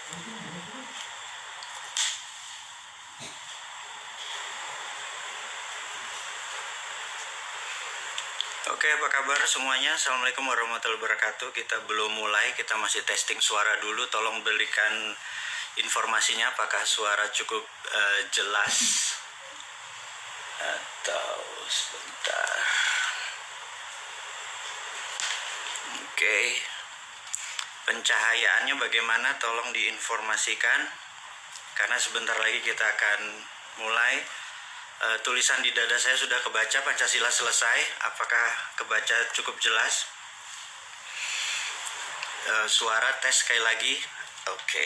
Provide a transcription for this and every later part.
Oke, apa kabar semuanya? Assalamualaikum warahmatullahi wabarakatuh. Kita belum mulai, kita masih testing suara dulu. Tolong berikan informasinya apakah suara cukup jelas atau sebentar. Oke. Pencahayaannya bagaimana? Tolong diinformasikan. Karena sebentar lagi kita akan mulai. Tulisan di dada saya sudah kebaca, Pancasila selesai. Apakah kebaca cukup jelas? Suara tes sekali lagi. Oke,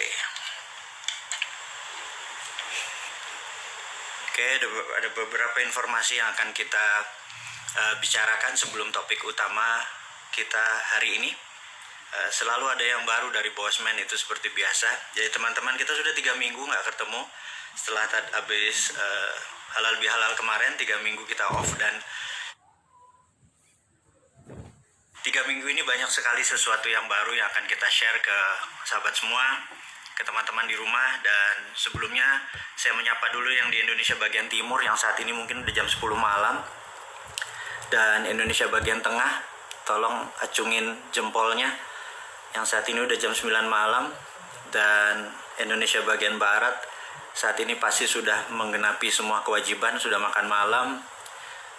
ada beberapa informasi yang akan kita bicarakan sebelum topik utama kita hari ini. Selalu ada yang baru dari Bosman, itu seperti biasa. Jadi teman-teman, kita sudah 3 minggu nggak ketemu. Setelah habis halal bihalal kemarin, 3 minggu kita off, dan 3 minggu ini banyak sekali sesuatu yang baru yang akan kita share ke sahabat semua, ke teman-teman di rumah. Dan sebelumnya saya menyapa dulu yang di Indonesia bagian timur yang saat ini mungkin udah jam 10 malam, dan Indonesia bagian tengah tolong acungin jempolnya yang saat ini udah jam 9 malam, dan Indonesia bagian barat saat ini pasti sudah menggenapi semua kewajiban, sudah makan malam,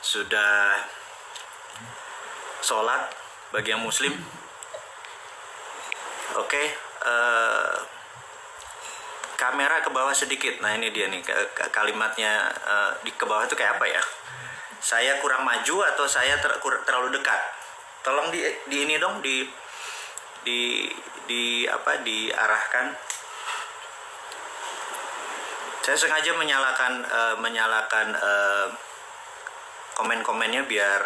sudah sholat bagi yang muslim. Oke, kamera ke bawah sedikit. Nah ini dia nih kalimatnya, di ke bawah itu kayak apa ya? Saya kurang maju atau saya terlalu dekat? Tolong di ini dong, diarahkan. Saya sengaja menyalakan komen-komennya biar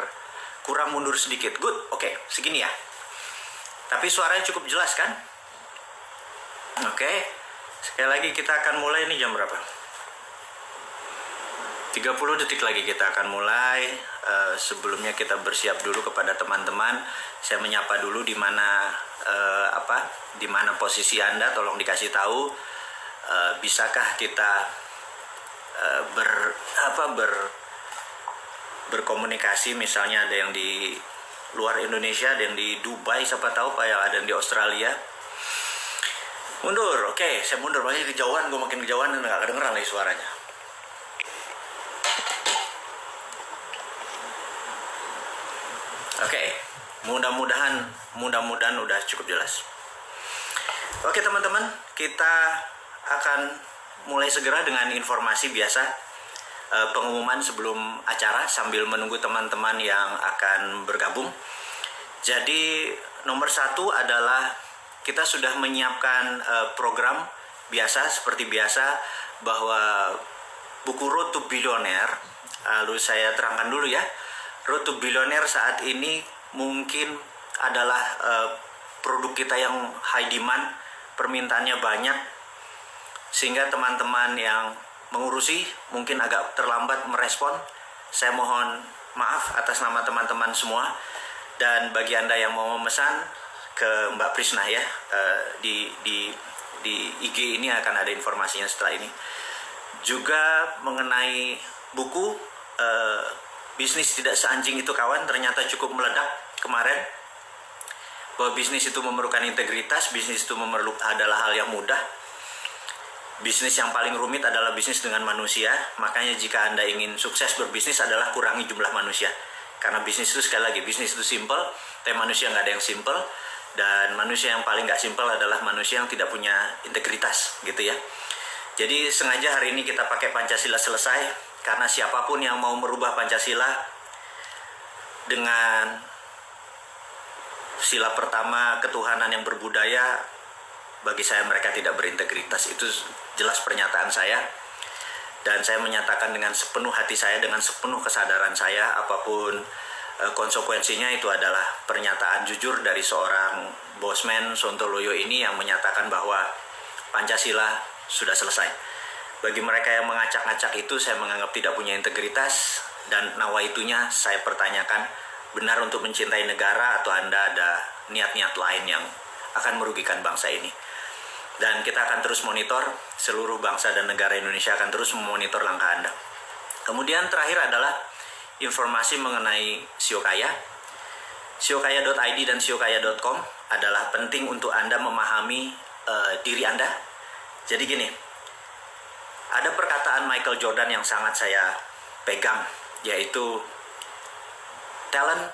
kurang mundur sedikit. Good, oke, segini ya. Tapi suaranya cukup jelas kan? Oke, sekali lagi kita akan mulai. Ini jam berapa? 30 detik lagi kita akan mulai. Sebelumnya kita bersiap dulu kepada teman-teman. Saya menyapa dulu di mana posisi Anda, tolong dikasih tahu. Bisakah kita berkomunikasi, misalnya ada yang di luar Indonesia, ada yang di Dubai, siapa tahu Pak, yang ada yang di Australia. Mundur, oke, saya mundur, makin kejauhan, gue makin kejauhan dan gak kedengeran lagi suaranya. Oke, mudah-mudahan udah cukup jelas. Oke teman-teman, kita akan mulai segera dengan informasi biasa, pengumuman sebelum acara sambil menunggu teman-teman yang akan bergabung. Jadi nomor 1 adalah kita sudah menyiapkan program biasa seperti biasa, bahwa buku Road to Billionaire, lalu saya terangkan dulu ya. Road to Billionaire saat ini mungkin adalah produk kita yang high demand, permintaannya banyak, sehingga teman-teman yang mengurusi mungkin agak terlambat merespon. Saya mohon maaf atas nama teman-teman semua. Dan bagi Anda yang mau memesan, ke Mbak Prisna ya, di IG ini akan ada informasinya setelah ini. Juga mengenai buku Bisnis Tidak Seanjing Itu Kawan, ternyata cukup meledak kemarin. Bahwa bisnis itu memerlukan integritas, bisnis itu adalah hal yang mudah. Bisnis yang paling rumit adalah bisnis dengan manusia. Makanya jika Anda ingin sukses berbisnis adalah kurangi jumlah manusia. Karena bisnis itu, sekali lagi, bisnis itu simple, tapi manusia nggak ada yang simple. Dan manusia yang paling nggak simple adalah manusia yang tidak punya integritas, gitu ya. Jadi sengaja hari ini kita pakai Pancasila selesai, karena siapapun yang mau merubah Pancasila dengan sila pertama ketuhanan yang berbudaya, bagi saya mereka tidak berintegritas. Itu jelas pernyataan saya, dan saya menyatakan dengan sepenuh hati saya, dengan sepenuh kesadaran saya, apapun konsekuensinya, itu adalah pernyataan jujur dari seorang Bosman Sontoloyo ini yang menyatakan bahwa Pancasila sudah selesai. Bagi mereka yang mengacak-acak itu, saya menganggap tidak punya integritas, dan nawaitunya saya pertanyakan, benar untuk mencintai negara atau Anda ada niat-niat lain yang akan merugikan bangsa ini. Dan kita akan terus monitor, seluruh bangsa dan negara Indonesia akan terus memonitor langkah Anda. Kemudian terakhir adalah informasi mengenai Siokaya. Siokaya.id dan siokaya.com adalah penting untuk Anda memahami diri Anda. Jadi gini, ada perkataan Michael Jordan yang sangat saya pegang, yaitu talent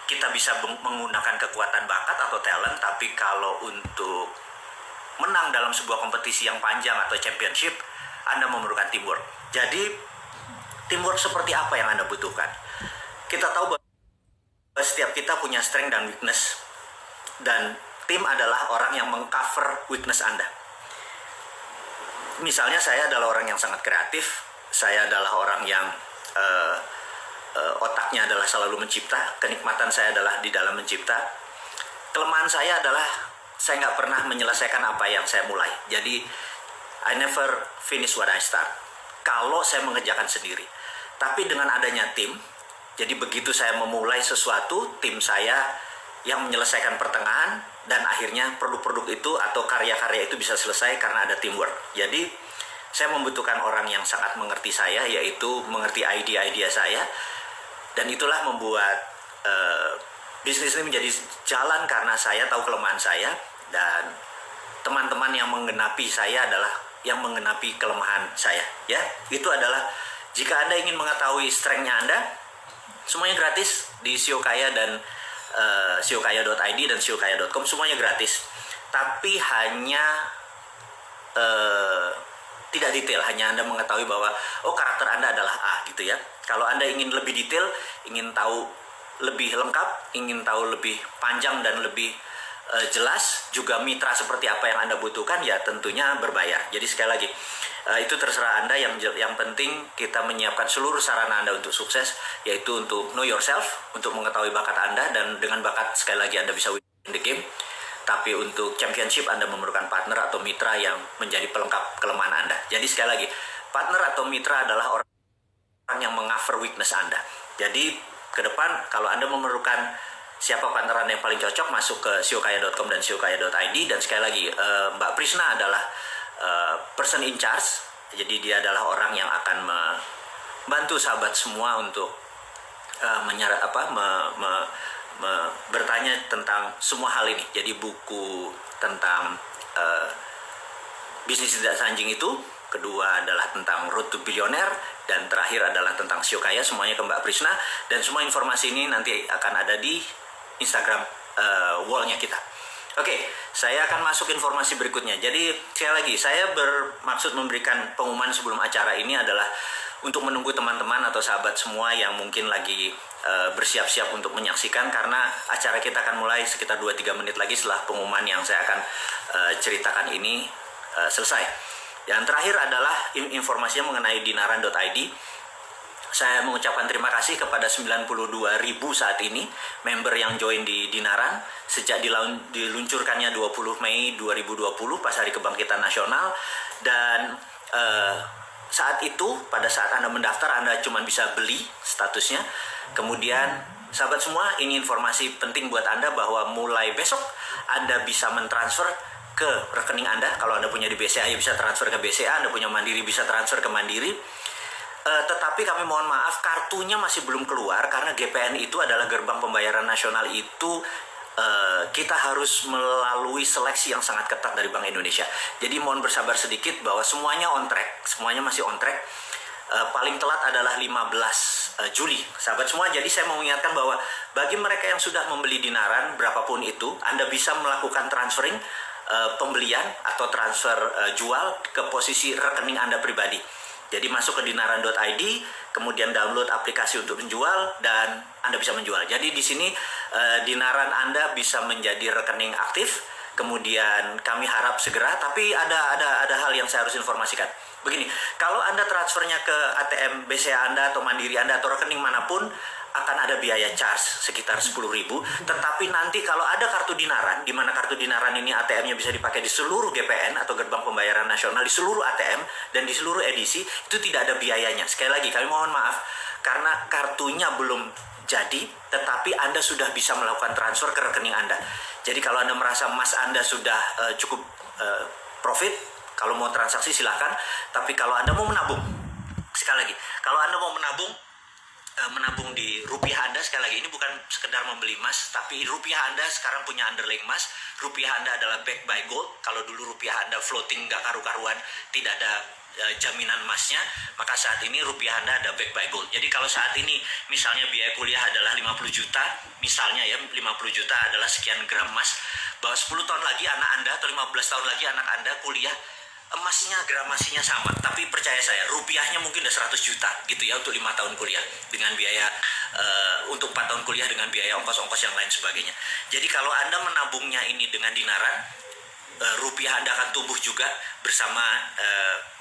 kita bisa menggunakan kekuatan bakat atau talent, tapi kalau untuk menang dalam sebuah kompetisi yang panjang atau championship, Anda memerlukan teamwork. Jadi, teamwork seperti apa yang Anda butuhkan? Kita tahu bahwa setiap kita punya strength dan weakness, dan tim adalah orang yang mengcover weakness Anda. Misalnya saya adalah orang yang sangat kreatif, saya adalah orang yang otaknya adalah selalu mencipta, kenikmatan saya adalah di dalam mencipta. Kelemahan saya adalah saya nggak pernah menyelesaikan apa yang saya mulai. Jadi I never finish what I start. Kalau saya mengerjakan sendiri. Tapi dengan adanya tim, jadi begitu saya memulai sesuatu, tim saya yang menyelesaikan pertengahan, dan akhirnya produk-produk itu atau karya-karya itu bisa selesai karena ada teamwork. Jadi saya membutuhkan orang yang sangat mengerti saya, yaitu mengerti idea-idea saya. Dan itulah membuat bisnis ini menjadi jalan karena saya tahu kelemahan saya, dan teman-teman yang menggenapi saya adalah yang menggenapi kelemahan saya. Ya, itu adalah jika Anda ingin mengetahui strength-nya Anda, semuanya gratis di Siokaya dan siokaya.id dan siokaya.com, semuanya gratis. Tapi hanya tidak detail, hanya Anda mengetahui bahwa karakter Anda adalah A gitu ya. Kalau Anda ingin lebih detail, ingin tahu lebih lengkap, ingin tahu lebih panjang dan lebih jelas, juga mitra seperti apa yang Anda butuhkan, ya tentunya berbayar. Jadi sekali lagi, itu terserah Anda. Yang penting kita menyiapkan seluruh sarana Anda untuk sukses, yaitu untuk know yourself, untuk mengetahui bakat Anda, dan dengan bakat sekali lagi Anda bisa win the game. Tapi untuk championship Anda memerlukan partner atau mitra yang menjadi pelengkap kelemahan Anda. Jadi sekali lagi, partner atau mitra adalah orang yang meng-cover weakness Anda. Jadi ke depan kalau Anda memerlukan siapa partner Anda yang paling cocok, masuk ke siokaya.com dan siokaya.id. Dan sekali lagi, Mbak Prisna adalah person in charge. Jadi dia adalah orang yang akan membantu sahabat semua untuk bertanya tentang semua hal ini. Jadi buku tentang bisnis tidak sanjing itu, kedua adalah tentang Road to Billionaire, dan terakhir adalah tentang Siokaya, semuanya ke Mbak Prisna. Dan semua informasi ini nanti akan ada di Instagram wall-nya kita. Oke, saya akan masuk informasi berikutnya. Jadi sekali lagi, saya bermaksud memberikan pengumuman sebelum acara ini adalah untuk menunggu teman-teman atau sahabat semua yang mungkin lagi bersiap-siap untuk menyaksikan, karena acara kita akan mulai sekitar 2-3 menit lagi setelah pengumuman yang saya akan ceritakan ini selesai. Yang terakhir adalah informasinya mengenai dinaran.id. Saya mengucapkan terima kasih kepada 92.000 saat ini member yang join di Dinaran sejak diluncurkannya 20 Mei 2020 pas Hari Kebangkitan Nasional. Dan saat itu, pada saat Anda mendaftar, Anda cuma bisa beli statusnya. Kemudian sahabat semua, ini informasi penting buat Anda bahwa mulai besok Anda bisa mentransfer ke rekening Anda. Kalau Anda punya di BCA, ya bisa transfer ke BCA. Anda punya Mandiri, bisa transfer ke Mandiri. Tetapi kami mohon maaf, kartunya masih belum keluar karena GPN itu adalah gerbang pembayaran nasional. Itu kita harus melalui seleksi yang sangat ketat dari Bank Indonesia. Jadi mohon bersabar sedikit bahwa semuanya on track, semuanya masih on track. Paling telat adalah 15 Juli, sahabat semua. Jadi saya mau mengingatkan bahwa bagi mereka yang sudah membeli Dinaran berapapun itu, Anda bisa melakukan transferring pembelian atau transfer jual ke posisi rekening Anda pribadi. Jadi masuk ke dinaran.id, kemudian download aplikasi untuk menjual, dan Anda bisa menjual. Jadi di sini Dinaran Anda bisa menjadi rekening aktif, kemudian kami harap segera, tapi ada hal yang saya harus informasikan. Begini, kalau Anda transfernya ke ATM BCA Anda atau Mandiri Anda atau rekening manapun, akan ada biaya charge sekitar 10.000. Tetapi nanti kalau ada kartu Dinaran, di mana kartu Dinaran ini ATM-nya bisa dipakai di seluruh GPN atau gerbang pembayaran nasional, di seluruh ATM dan di seluruh edisi, itu tidak ada biayanya. Sekali lagi kami mohon maaf karena kartunya belum jadi, tetapi Anda sudah bisa melakukan transfer ke rekening Anda. Jadi kalau Anda merasa emas Anda sudah cukup profit, kalau mau transaksi silahkan. Tapi kalau Anda mau menabung, sekali lagi, kalau Anda mau menabung di rupiah Anda, sekali lagi ini bukan sekedar membeli emas, tapi rupiah Anda sekarang punya underlying emas, rupiah Anda adalah backed by gold. Kalau dulu rupiah Anda floating nggak karu-karuan, tidak ada jaminan emasnya, maka saat ini rupiah Anda ada backed by gold. Jadi kalau saat ini misalnya biaya kuliah adalah 50 juta, misalnya ya 50 juta adalah sekian gram emas, bahwa 10 tahun lagi anak Anda atau 15 tahun lagi anak Anda kuliah, emasnya gramasinya sama, tapi percaya saya rupiahnya mungkin udah 100 juta gitu ya untuk 5 tahun kuliah dengan biaya untuk 4 tahun kuliah dengan biaya ongkos-ongkos yang lain sebagainya. Jadi kalau Anda menabungnya ini dengan Dinaran, rupiah Anda akan tumbuh juga bersama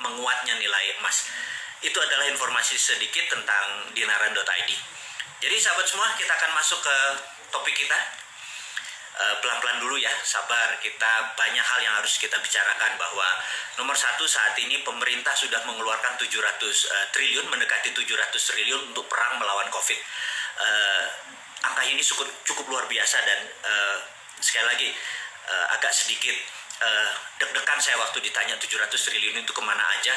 menguatnya nilai emas. Itu adalah informasi sedikit tentang dinaran.id. Jadi sahabat semua, kita akan masuk ke topik kita. Pelan-pelan dulu ya, sabar, kita banyak hal yang harus kita bicarakan. Bahwa nomor satu, saat ini pemerintah sudah mengeluarkan 700 triliun, mendekati 700 triliun untuk perang melawan COVID. Angka ini cukup luar biasa dan sekali lagi agak sedikit deg-degan saya waktu ditanya 700 triliun itu kemana aja.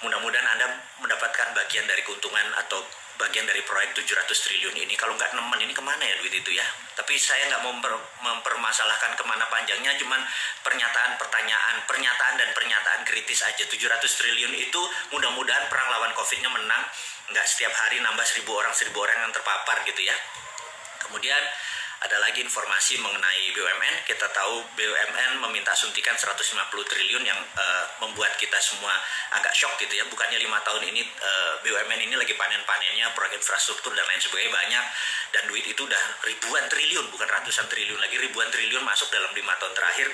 Mudah-mudahan Anda mendapatkan bagian dari keuntungan atau bagian dari proyek 700 triliun ini. Kalau nggak nemen, ini kemana ya duit itu ya? Tapi saya nggak mau mempermasalahkan kemana panjangnya, cuman pernyataan dan pernyataan kritis aja. 700 triliun itu mudah-mudahan perang lawan COVID-nya menang, nggak setiap hari nambah 1.000 orang yang terpapar gitu ya. Kemudian ada lagi informasi mengenai BUMN. Kita tahu BUMN meminta suntikan 150 triliun yang membuat kita semua agak shock gitu ya. Bukannya 5 tahun ini BUMN ini lagi panen-panennya, proyek infrastruktur dan lain sebagainya banyak. Dan duit itu udah ribuan triliun, bukan ratusan triliun lagi, ribuan triliun masuk dalam 5 tahun terakhir.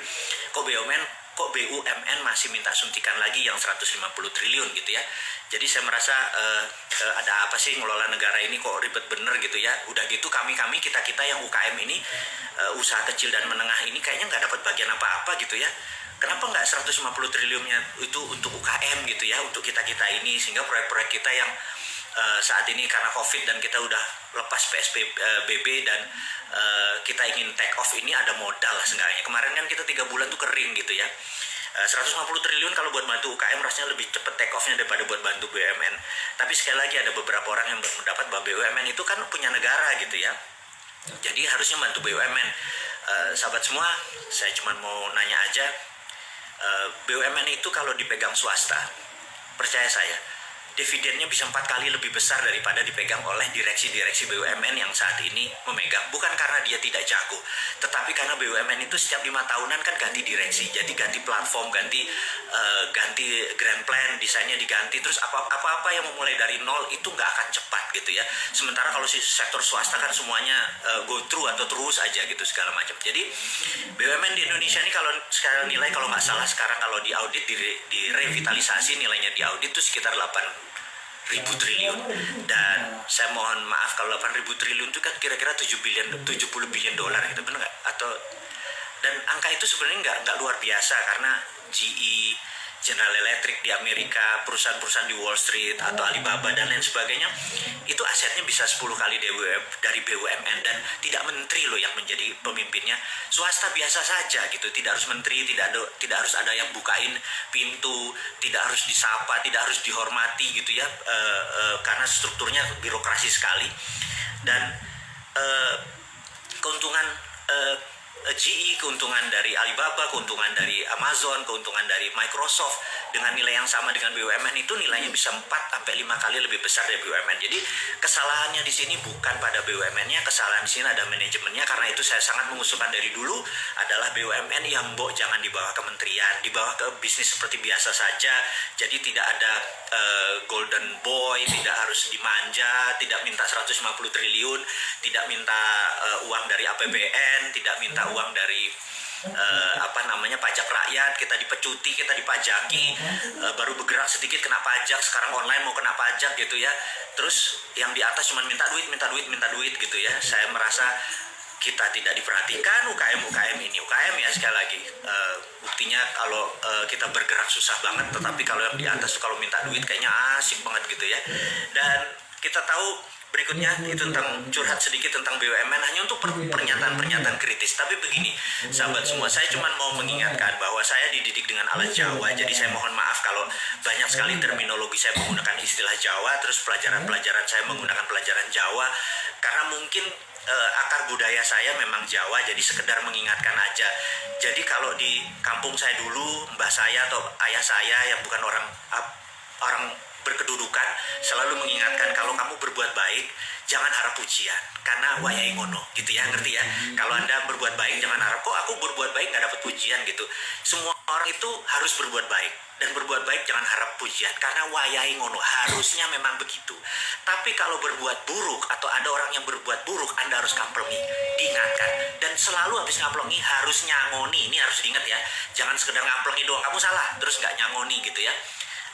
Kok BUMN masih minta suntikan lagi yang 150 triliun gitu ya. Jadi saya merasa ada apa sih ngelola negara ini kok ribet bener gitu ya. Udah gitu kita yang UKM ini, usaha kecil dan menengah ini kayaknya nggak dapat bagian apa-apa gitu ya. Kenapa nggak 150 triliunnya itu untuk UKM gitu ya, untuk kita-kita ini, sehingga proyek-proyek kita yang saat ini karena COVID dan kita udah lepas PSBB dan kita ingin take off ini ada modal lah seenggaknya. Kemarin kan kita 3 bulan tuh kering gitu ya. 150 triliun kalau buat bantu UKM rasanya lebih cepat take off-nya daripada buat bantu BUMN. Tapi sekali lagi ada beberapa orang yang berpendapat bahwa BUMN itu kan punya negara gitu ya. Jadi harusnya bantu BUMN. Sahabat semua, saya cuma mau nanya aja, BUMN itu kalau dipegang swasta, percaya saya, dividennya bisa 4 kali lebih besar daripada dipegang oleh direksi-direksi BUMN yang saat ini memegang. Bukan karena dia tidak jago, tetapi karena BUMN itu setiap 5 tahunan kan ganti direksi, jadi ganti platform, ganti grand plan, desainnya diganti, terus apa-apa yang memulai dari nol itu nggak akan cepat gitu ya. Sementara kalau si sektor swasta kan semuanya go through atau terus aja gitu segala macam. Jadi BUMN di Indonesia ini kalau sekarang nilai, kalau nggak salah sekarang kalau di audit, di revitalisasi nilainya di audit itu sekitar 8.000 triliun. Dan saya mohon maaf kalau 8.000 triliun itu kan kira-kira 70 billion dolar gitu, benar nggak? Dan angka itu sebenarnya nggak luar biasa karena GE, General Electric di Amerika, perusahaan-perusahaan di Wall Street atau Alibaba dan lain sebagainya, itu asetnya bisa 10 kali dari BUMN, dan tidak menteri loh yang menjadi pemimpinnya. Swasta biasa saja gitu, tidak harus menteri, tidak harus ada yang bukain pintu, tidak harus disapa, tidak harus dihormati gitu ya, karena strukturnya birokrasi sekali. Dan keuntungan GE, keuntungan dari Alibaba, keuntungan dari Amazon, keuntungan dari Microsoft dengan nilai yang sama dengan BUMN itu nilainya bisa 4-5 kali lebih besar dari BUMN. Jadi kesalahannya di sini bukan pada BUMN-nya, kesalahan di sini ada manajemennya. Karena itu saya sangat mengusulkan dari dulu adalah BUMN yang jangan dibawa ke kementerian, dibawa ke bisnis seperti biasa saja. Jadi tidak ada golden boy, tidak harus dimanja, tidak minta 150 triliun, tidak minta uang dari APBN, tidak minta uang dari pajak rakyat, kita dipecuti, kita dipajaki, baru bergerak sedikit kena pajak, sekarang online mau kena pajak gitu ya. Terus yang di atas cuma minta duit gitu ya. Saya merasa kita tidak diperhatikan. UKM ini UKM ya, sekali lagi buktinya kalau kita bergerak susah banget, tetapi kalau yang di atas tuh kalau minta duit kayaknya asik banget gitu ya. Dan kita tahu berikutnya itu tentang curhat sedikit tentang BUMN hanya untuk pernyataan-pernyataan kritis. Tapi begini sahabat semua, saya cuma mau mengingatkan bahwa saya dididik dengan alat Jawa, jadi saya mohon maaf kalau banyak sekali terminologi saya menggunakan istilah Jawa, terus pelajaran-pelajaran saya menggunakan pelajaran Jawa, karena mungkin akar budaya saya memang Jawa, jadi sekedar mengingatkan aja. Jadi kalau di kampung saya dulu, mbah saya atau ayah saya yang bukan orang berkedudukan selalu mengingatkan, kalau kamu berbuat baik jangan harap pujian, karena wayai ngono gitu ya, ngerti ya. Kalau Anda berbuat baik jangan harap kok aku berbuat baik nggak dapat pujian gitu. Semua orang itu harus berbuat baik, dan berbuat baik jangan harap pujian, karena wayai ngono, harusnya memang begitu. Tapi kalau berbuat buruk atau ada orang yang berbuat buruk, Anda harus kamplengi, diingatkan, dan selalu habis ngamplengi harus nyangoni. Ini harus diingat ya, jangan sekedar ngamplengi doang, kamu salah terus nggak nyangoni gitu ya.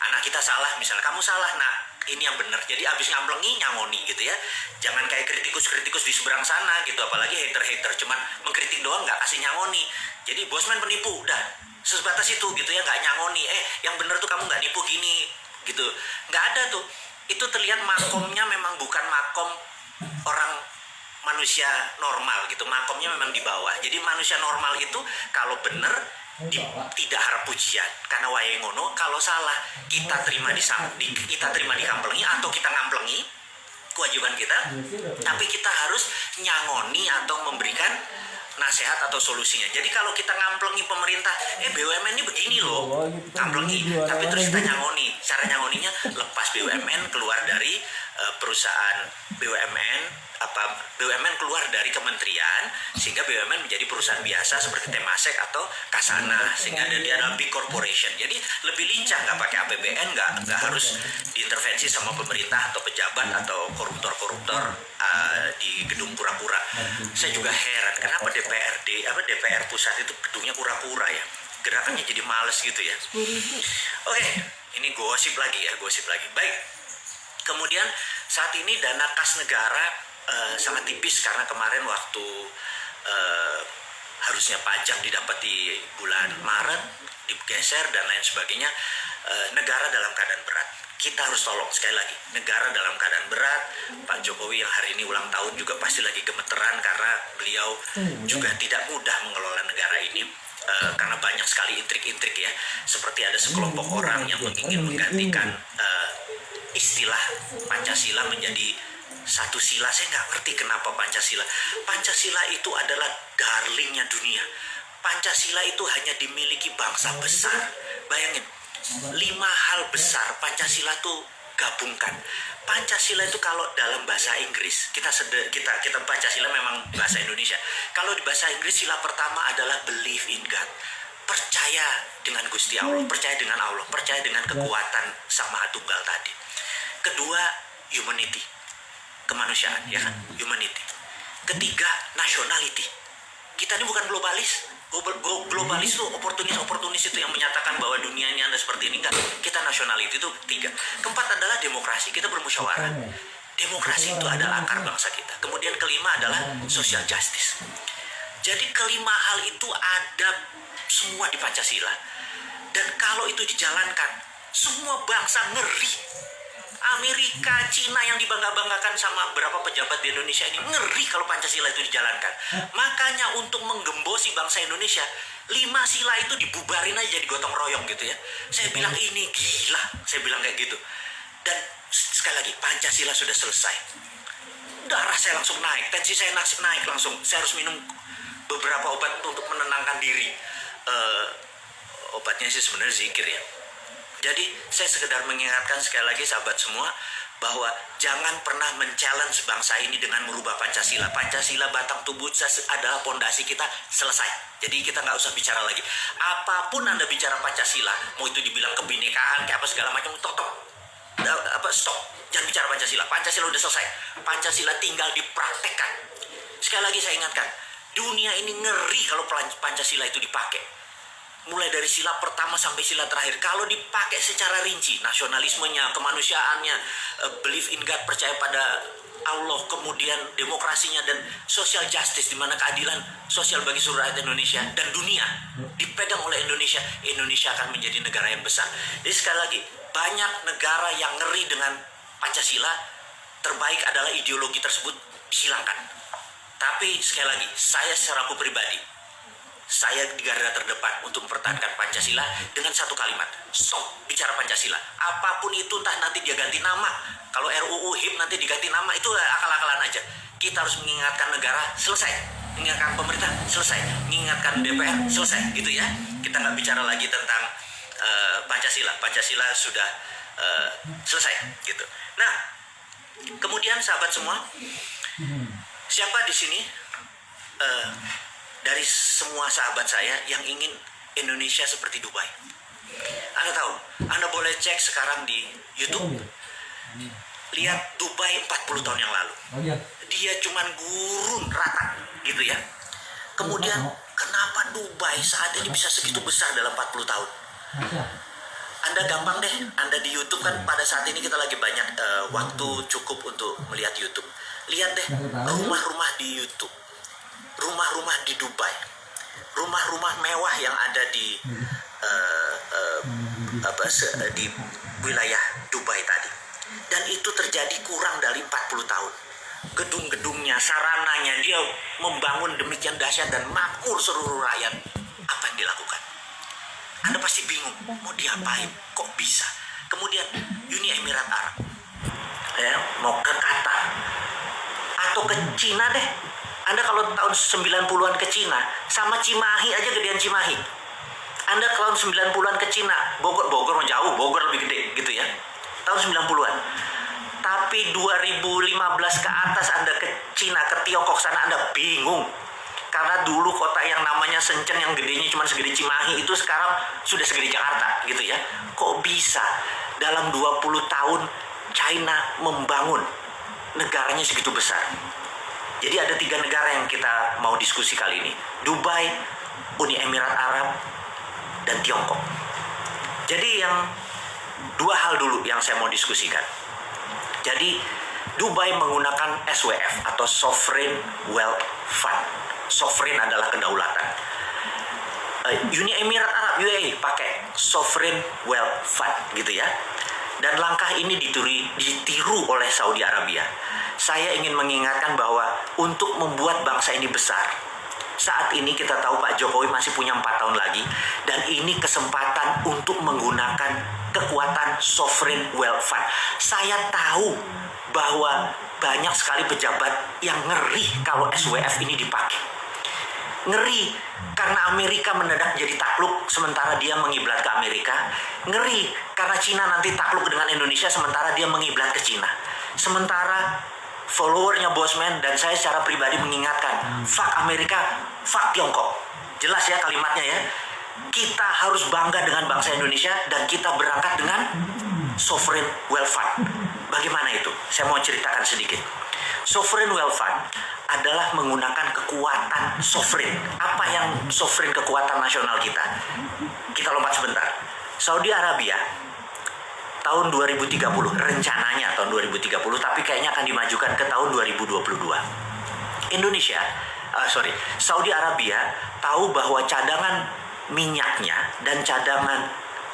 Anak kita salah misalnya, kamu salah nak, ini yang benar, jadi abis ngamplengi nyangoni gitu ya. Jangan kayak kritikus di seberang sana gitu, apalagi hater cuman mengkritik doang nggak kasih nyangoni. Jadi bosman penipu, udah sebatas itu gitu ya, nggak nyangoni. Yang benar tuh kamu nggak nipu gini gitu, nggak ada tuh. Itu terlihat makomnya memang bukan makom orang manusia normal gitu, makomnya memang di bawah. Jadi manusia normal itu kalau benar tidak harap pujian, karena wayai ngono. Kalau salah kita terima di kamplengi atau kita ngamplengi, kewajiban kita, tapi kita harus nyangoni atau memberikan nasihat atau solusinya. Jadi kalau kita ngamplengi pemerintah, BUMN ini begini loh, ngamplengi, tapi terus kita nyangoni. Cara nyangoninya lepas BUMN keluar dari perusahaan BUMN keluar dari kementerian, sehingga BUMN menjadi perusahaan biasa seperti Temasek atau Kasana, sehingga dia adalah big corporation. Jadi lebih lincah, nggak pakai APBN, nggak harus diintervensi sama pemerintah atau pejabat atau koruptor di gedung pura-pura. Saya juga heran kenapa DPR pusat itu gedungnya pura-pura ya, gerakannya jadi males gitu ya. Oke, ini gosip lagi. Baik. Kemudian saat ini dana kas negara sangat tipis, karena kemarin waktu harusnya pajak didapat di bulan Maret digeser dan lain sebagainya. Negara dalam keadaan berat, kita harus tolong. Sekali lagi, negara dalam keadaan berat. Pak Jokowi yang hari ini ulang tahun juga pasti lagi gemeteran, karena beliau juga tidak mudah mengelola negara ini. Karena banyak sekali intrik-intrik ya, seperti ada sekelompok orang yang ingin menggantikan istilah Pancasila menjadi satu sila. Saya nggak ngerti kenapa Pancasila itu adalah darlingnya dunia. Pancasila itu hanya dimiliki bangsa besar. Bayangin, 5 hal besar Pancasila tuh gabungkan. Pancasila itu kalau dalam bahasa Inggris, kita Pancasila memang bahasa Indonesia. Kalau di bahasa Inggris, sila pertama adalah believe in God. Percaya dengan Gusti Allah, percaya dengan Allah, percaya dengan kekuatan Sang Maha Tunggal tadi. Kedua, humanity, kemanusiaan, ya kan, humanity. Ketiga, nationality. Kita ini bukan globalis. Globalis itu oportunis itu yang menyatakan bahwa dunia ini ada seperti ini. Enggak, kita nationality itu 3. Keempat adalah demokrasi, kita bermusyawarah. Demokrasi itu adalah akar bangsa kita. Kemudian kelima adalah social justice. Jadi kelima hal itu ada semua di Pancasila. Dan kalau itu dijalankan, semua bangsa ngeri. Amerika, Cina yang dibangga-banggakan sama beberapa pejabat di Indonesia ini ngeri kalau Pancasila itu dijalankan. Makanya untuk menggembosi bangsa Indonesia, 5 sila itu dibubarin aja jadi gotong royong gitu ya. Saya bilang ini gila, saya bilang kayak gitu. Dan sekali lagi, Pancasila sudah selesai. Darah saya langsung naik, tensi saya naik langsung. Saya harus minum beberapa obat untuk menenangkan diri. Obatnya sih sebenarnya zikir ya. Jadi saya sekedar mengingatkan sekali lagi sahabat semua, bahwa jangan pernah men-challenge bangsa ini dengan merubah Pancasila. Pancasila batang tubuh adalah pondasi kita, selesai. Jadi kita nggak usah bicara lagi. Apapun Anda bicara Pancasila, mau itu dibilang kebinekaan kayak apa segala macam, stop. Jangan bicara Pancasila. Pancasila udah selesai. Pancasila tinggal dipraktekkan. Sekali lagi saya ingatkan, Dunia ini ngeri kalau Pancasila itu dipakai. Mulai dari sila pertama sampai sila terakhir. Kalau dipakai secara rinci, nasionalismenya, kemanusiaannya, belief in God, percaya pada Allah, kemudian demokrasinya dan social justice, di mana keadilan sosial bagi seluruh rakyat Indonesia dan dunia dipegang oleh Indonesia, Indonesia akan menjadi negara yang besar. Jadi sekali lagi, banyak negara yang ngeri dengan Pancasila, terbaik adalah ideologi tersebut dihilangkan. Tapi sekali lagi, saya secara aku pribadi, saya di garda terdepan untuk mempertahankan Pancasila dengan satu kalimat, stop bicara Pancasila. Apapun itu, entah nanti dia ganti nama, kalau RUU HIP nanti diganti nama, itu akal-akalan aja. Kita harus mengingatkan negara, selesai. Mengingatkan pemerintah, selesai. Mengingatkan DPR, selesai, gitu ya. Kita nggak bicara lagi tentang Pancasila. Pancasila sudah selesai, gitu. Nah, kemudian sahabat semua, siapa di sini dari semua sahabat saya yang ingin Indonesia seperti Dubai? Anda tahu, Anda boleh cek sekarang di YouTube, lihat Dubai 40 tahun yang lalu. Dia cuman gurun rata gitu ya. Kemudian kenapa Dubai saat ini bisa segitu besar dalam 40 tahun? Anda gampang deh, Anda di YouTube kan pada saat ini kita lagi banyak waktu cukup untuk melihat YouTube. Lihat deh rumah-rumah di YouTube, rumah-rumah di Dubai, rumah-rumah mewah yang ada di di wilayah Dubai tadi. Dan itu terjadi kurang dari 40 tahun. Gedung-gedungnya, sarananya, dia membangun demikian dahsyat dan makmur seluruh rakyat. Apa yang dilakukan? Anda pasti bingung, mau diapain? Kok bisa? Kemudian Uni Emirat Arab, ya, mau ke Qatar atau ke Cina deh. Anda kalau tahun 90-an ke Cina, sama Cimahi aja gedean Cimahi. Anda tahun 90-an ke Cina, Bogor mau jauh, Bogor lebih gede gitu ya. Tahun 90-an. Tapi 2015 ke atas Anda ke Cina, ke Tiongkok sana, Anda bingung. Karena dulu kota yang namanya Shenzhen yang gedenya cuma segede Cimahi itu sekarang sudah segede Jakarta gitu ya. Kok bisa dalam 20 tahun China membangun negaranya segitu besar? Jadi ada 3 negara yang kita mau diskusi kali ini. Dubai, Uni Emirat Arab, dan Tiongkok. Jadi yang 2 hal dulu yang saya mau diskusikan. Jadi Dubai menggunakan SWF atau Sovereign Wealth Fund. Sovereign adalah kedaulatan. Uni Emirat Arab UAE pakai Sovereign Wealth Fund gitu ya. Dan langkah ini ditiru oleh Saudi Arabia. Saya ingin mengingatkan bahwa untuk membuat bangsa ini besar, saat ini kita tahu Pak Jokowi masih punya 4 tahun lagi, dan ini kesempatan untuk menggunakan kekuatan Sovereign Wealth Fund. Saya tahu bahwa banyak sekali pejabat yang ngeri kalau SWF ini dipakai. Ngeri karena Amerika mendadak jadi takluk sementara dia mengiblat ke Amerika. Ngeri karena Cina nanti takluk dengan Indonesia sementara dia mengiblat ke Cina. Sementara followernya Bosman dan saya secara pribadi mengingatkan, fuck Amerika, fuck Tiongkok. Jelas ya kalimatnya ya. Kita harus bangga dengan bangsa Indonesia dan kita berangkat dengan Sovereign Wealth Fund. Bagaimana itu? Saya mau ceritakan sedikit. Sovereign Wealth Fund adalah menggunakan kekuatan sovereign. Apa yang sovereign kekuatan nasional kita? Kita lompat sebentar. Saudi Arabia tahun 2030, rencananya tahun 2030, tapi kayaknya akan dimajukan ke tahun 2022. Saudi Arabia tahu bahwa cadangan minyaknya dan cadangan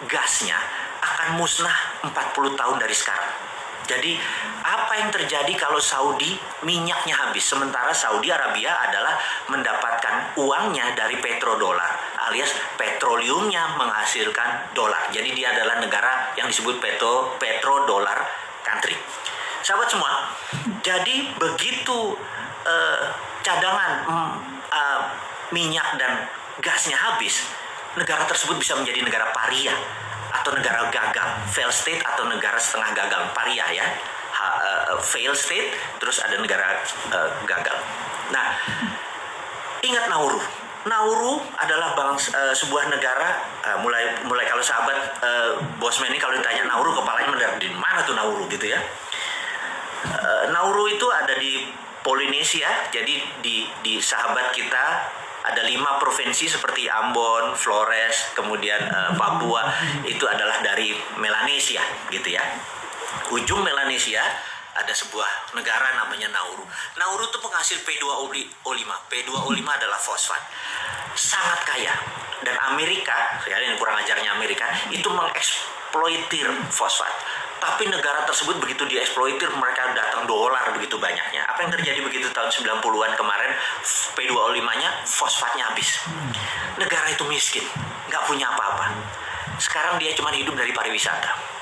gasnya akan musnah 40 tahun dari sekarang. Jadi apa yang terjadi kalau Saudi minyaknya habis, sementara Saudi Arabia adalah mendapatkan uangnya dari petrodolar alias petroleumnya menghasilkan dolar. Jadi dia adalah negara yang disebut petrodolar country. Sahabat semua, jadi begitu cadangan minyak dan gasnya habis, negara tersebut bisa menjadi negara paria atau negara gagal, fail state atau negara setengah gagal, paria ya, fail state, terus ada negara gagal. Nah, ingat Nauru adalah sebuah negara, mulai kalau sahabat Bosman ini kalau ditanya Nauru kepalanya mendarat di mana tuh Nauru gitu ya. Nauru itu ada di Polinesia. Jadi di sahabat kita ada 5 provinsi seperti Ambon, Flores, kemudian Papua, itu adalah dari Melanesia gitu ya. Ujung Melanesia ada sebuah negara namanya Nauru. Nauru itu penghasil P2O5. P2O5 adalah fosfat. Sangat kaya. Dan Amerika, ya ini kurang ajarnya Amerika, itu mengeksploitir fosfat. Tapi negara tersebut begitu dieksploitir, mereka datang dolar begitu banyaknya. Apa yang terjadi begitu tahun 90-an kemarin, P2O5-nya, fosfatnya habis. Negara itu miskin, nggak punya apa-apa. Sekarang dia cuma hidup dari pariwisata.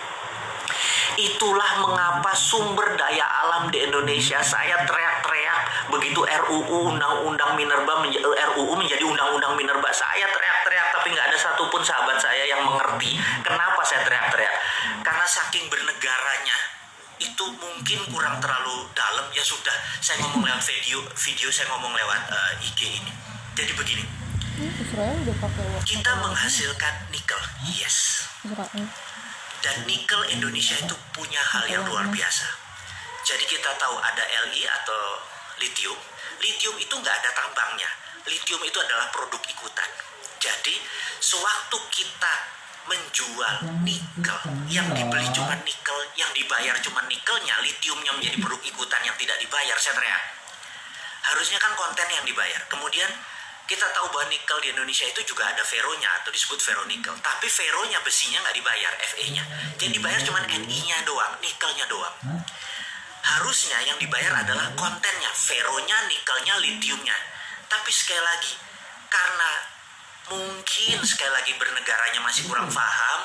Itulah mengapa sumber daya alam di Indonesia, saya teriak-teriak begitu RUU Undang-Undang Minerba RUU menjadi Undang-Undang Minerba. Saya teriak-teriak tapi nggak ada satupun sahabat saya yang mengerti kenapa saya teriak-teriak. Karena saking bernegaranya itu mungkin kurang terlalu dalam. Ya sudah, saya ngomong lewat video saya ngomong lewat IG ini. Jadi begini, kita menghasilkan nikel, yes. Dan nikel Indonesia itu punya hal yang luar biasa. Jadi kita tahu ada Li atau lithium. Lithium itu nggak ada tambangnya. Lithium itu adalah produk ikutan. Jadi sewaktu kita menjual nikel, yang dibeli cuma nikel, yang dibayar cuma nikelnya, lithiumnya menjadi produk ikutan yang tidak dibayar, saya teriak. Harusnya kan konten yang dibayar. Kemudian kita tahu bahwa nikel di Indonesia itu juga ada feronya atau disebut feronikel. Tapi feronya, besinya nggak dibayar, Fe-nya. Jadi dibayar cuma Ni-nya doang, nikelnya doang. Harusnya yang dibayar adalah kontennya, feronya, nikelnya, lithiumnya. Tapi sekali lagi, karena mungkin sekali lagi bernegaranya masih kurang paham,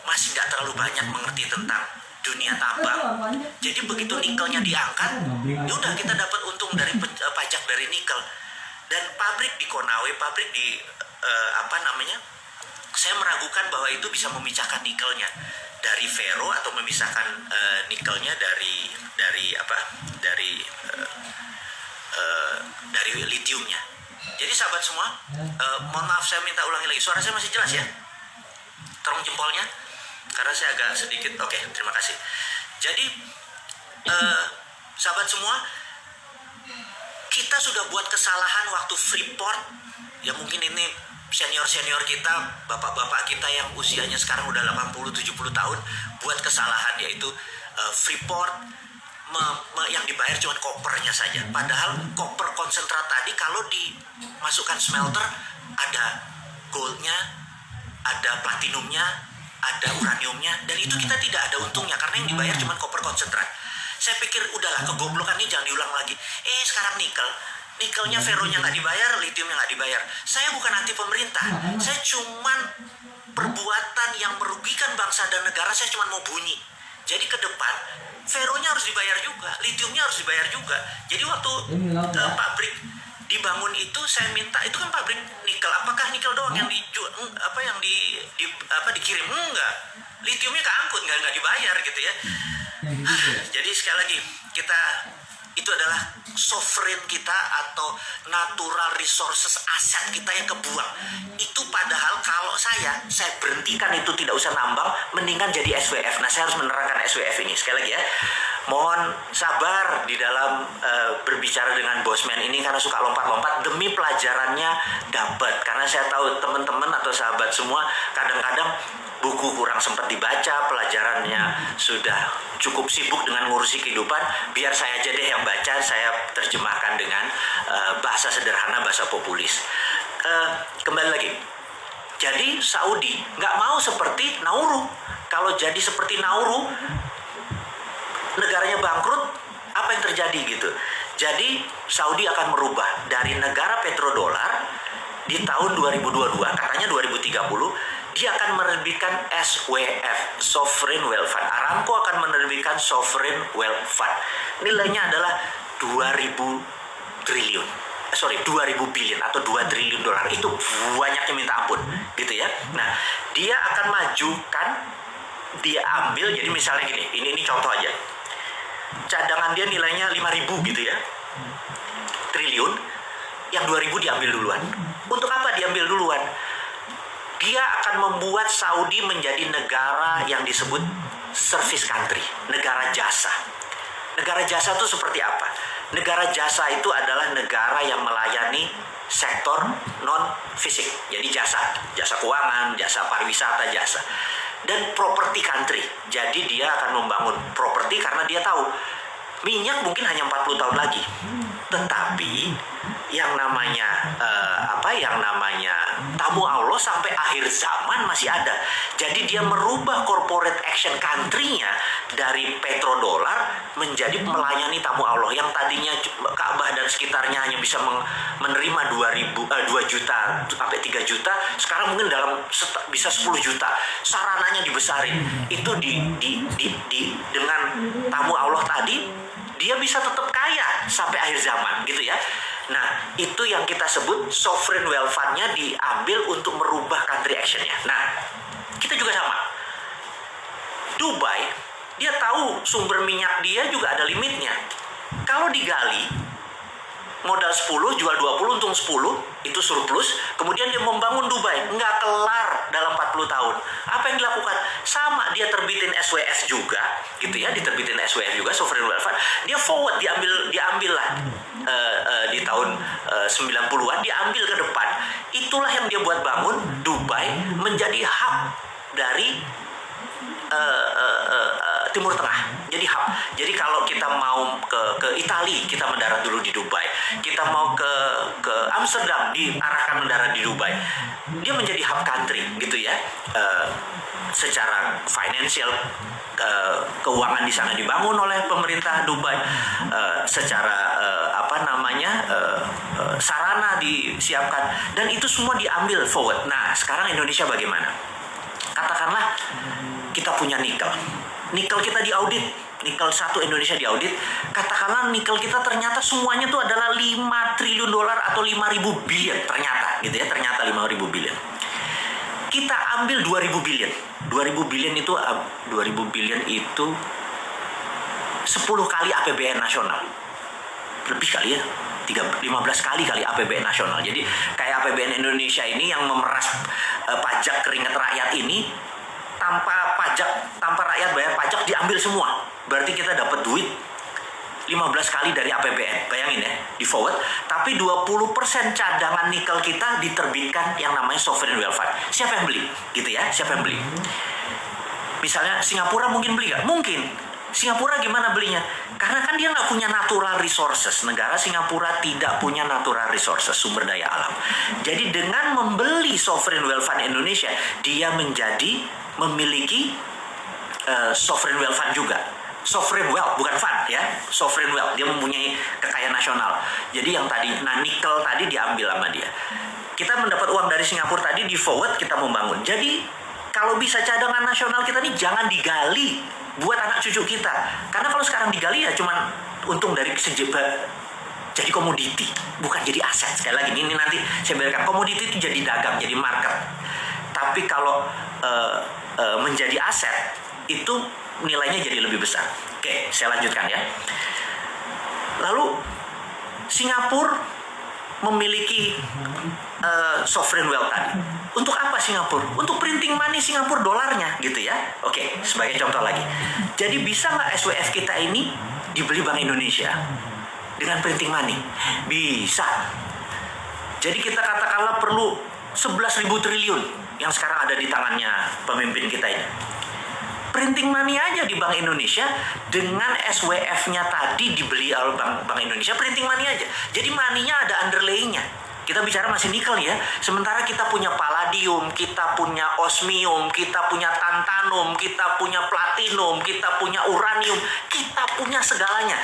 masih nggak terlalu banyak mengerti tentang dunia tambang. Jadi begitu nikelnya diangkat, ya udah kita dapat untung dari pajak dari nikel. Dan pabrik di Konawe, pabrik di saya meragukan bahwa itu bisa memisahkan nikelnya dari fero atau memisahkan nikelnya dari lithiumnya. Jadi sahabat semua, mohon maaf saya minta ulangi lagi. Suara saya masih jelas ya? Tolong jempolnya, karena saya agak sedikit. Oke, terima kasih. Jadi sahabat semua, kita sudah buat kesalahan waktu Freeport. Ya mungkin ini senior-senior kita, bapak-bapak kita yang usianya sekarang udah 80-70 tahun buat kesalahan, yaitu Freeport yang dibayar cuma kopernya saja. Padahal koper konsentrat tadi kalau dimasukkan smelter ada goldnya, ada platinumnya, ada uraniumnya, dan itu kita tidak ada untungnya karena yang dibayar cuma koper konsentrat. Saya pikir udahlah, kegoblokan ini jangan diulang lagi. Sekarang nikelnya, feronya nggak dibayar, lithiumnya nggak dibayar. Saya bukan anti pemerintah, saya cuman perbuatan yang merugikan bangsa dan negara, saya cuma mau bunyi. Jadi ke depan, feronya harus dibayar juga, lithiumnya harus dibayar juga. Jadi waktu pabrik dibangun itu, saya minta, itu kan pabrik nikel. Apakah nikel doang yang dikirim? Enggak. Lithiumnya keangkut, nggak dibayar gitu ya. Jadi sekali lagi, itu adalah sovereign kita atau natural resources, aset kita yang kebuang. Itu padahal kalau saya berhentikan itu, tidak usah nambang, mendingan jadi SWF. Nah, saya harus menerangkan SWF ini sekali lagi ya. Mohon sabar di dalam berbicara dengan Bosman ini karena suka lompat-lompat, demi pelajarannya dapat. Karena saya tahu teman-teman atau sahabat semua kadang-kadang buku kurang sempat dibaca, pelajarannya sudah cukup sibuk dengan ngurusi kehidupan. Biar saya aja deh yang baca, saya terjemahkan dengan bahasa sederhana, bahasa populis. Kembali lagi, jadi Saudi nggak mau seperti Nauru. Kalau jadi seperti Nauru, negaranya bangkrut, apa yang terjadi gitu. Jadi Saudi akan merubah dari negara petrodolar di tahun 2022, katanya 2030 dia akan menerbitkan SWF, Sovereign Wealth Fund. Aramco akan menerbitkan Sovereign Wealth Fund. Nilainya adalah 2.000 billion atau 2 triliun dolar. Itu banyaknya minta ampun gitu ya. Nah, dia akan majukan, dia ambil, jadi misalnya gini, ini contoh aja. Cadangan dia nilainya 5.000 gitu ya, triliun, yang 2.000 diambil duluan. Untuk apa diambil duluan? Dia akan membuat Saudi menjadi negara yang disebut service country, negara jasa. Negara jasa itu seperti apa? Negara jasa itu adalah negara yang melayani sektor non-fisik. Jadi jasa keuangan, jasa pariwisata, jasa. Dan property country. Jadi dia akan membangun properti karena dia tahu minyak mungkin hanya 40 tahun lagi. Tetapi yang namanya tamu Allah sampai akhir zaman masih ada. Jadi dia merubah corporate action country-nya dari petrodolar menjadi melayani tamu Allah yang tadinya Ka'bah dan sekitarnya hanya bisa menerima 2 juta sampai 3 juta, sekarang mungkin bisa 10 juta. Sarananya dibesarin. Itu dengan tamu Allah tadi dia bisa tetap kaya sampai akhir zaman gitu ya. Nah, itu yang kita sebut sovereign wealth fund-nya diambil untuk merubah country action-nya. Nah, kita juga sama. Dubai, dia tahu sumber minyak dia juga ada limitnya. Kalau digali, modal 10, jual 20, untung 10, itu surplus. Kemudian dia membangun Dubai, nggak kelar dalam 40 tahun. Apa yang dilakukan? Sama, dia terbitin SWF juga, gitu ya, diterbitin SWF juga, sovereign wealth fund. Dia forward, diambil lah. Di tahun 90-an diambil ke depan. Itulah yang dia buat bangun Dubai menjadi hub dari Timur Tengah. Jadi hub. Jadi kalau kita mau ke Italia, kita mendarat dulu di Dubai. Kita mau ke Amsterdam, diarahkan mendarat di Dubai. Dia menjadi hub country gitu ya. Secara financial, keuangan di sana dibangun oleh pemerintah Dubai. Secara sarana disiapkan, dan itu semua diambil forward. Nah, sekarang Indonesia bagaimana? Katakanlah kita punya nikel kita diaudit, nikel 1 Indonesia diaudit. Katakanlah nikel kita ternyata semuanya itu adalah 5 triliun dolar atau 5.000 billion ternyata gitu ya, ternyata 5.000 billion. Kita ambil 2.000 billion. 2.000 billion itu 10 kali APBN nasional. Lebih kali ya. 15 kali APBN nasional. Jadi kayak APBN Indonesia ini yang memeras pajak keringat rakyat ini, tanpa rakyat bayar pajak diambil semua. Berarti kita dapat duit 15 kali dari APBN. Bayangin ya, di forward. Tapi 20% cadangan nikel kita diterbitkan yang namanya sovereign wealth fund. Siapa yang beli? Gitu ya, siapa yang beli? Misalnya Singapura mungkin beli nggak? Mungkin. Singapura gimana belinya? Karena kan dia nggak punya natural resources. Negara Singapura tidak punya natural resources, sumber daya alam. Jadi dengan membeli sovereign wealth fund Indonesia, dia memiliki sovereign wealth fund juga. Sovereign wealth, bukan fund ya. Sovereign wealth, dia mempunyai kekayaan nasional. Jadi yang tadi, nikel tadi diambil sama dia. Kita mendapat uang dari Singapura tadi, di forward kita membangun. Jadi kalau bisa cadangan nasional kita nih jangan digali buat anak cucu kita. Karena kalau sekarang digali ya cuman untung dari jadi komoditi, bukan jadi aset. Sekali lagi ini nanti saya berikan, komoditi itu jadi dagang, jadi market. Tapi kalau menjadi aset itu nilainya jadi lebih besar. Oke, saya lanjutkan ya. Lalu Singapura memiliki sovereign wealth tadi. Untuk apa Singapura? Untuk printing money Singapura dolarnya gitu ya. Oke, sebagai contoh lagi. Jadi bisa nggak SWF kita ini dibeli Bank Indonesia dengan printing money? Bisa. Jadi kita katakanlah perlu 11.000 triliun yang sekarang ada di tangannya pemimpin kita ini. Printing money aja di Bank Indonesia dengan SWF-nya tadi dibeli oleh Bank Indonesia, printing money aja. Jadi money-nya ada underlay-nya. Kita bicara masih nikel ya. Sementara kita punya palladium, kita punya osmium, kita punya tantalum, kita punya platinum, kita punya uranium, kita punya segalanya.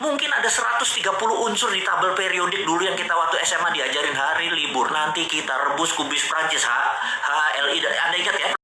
Mungkin ada 130 unsur di tabel periodik dulu yang kita waktu SMA diajarin hari libur. Nanti kita rebus kubis Prancis HLI. Anda ingat ya?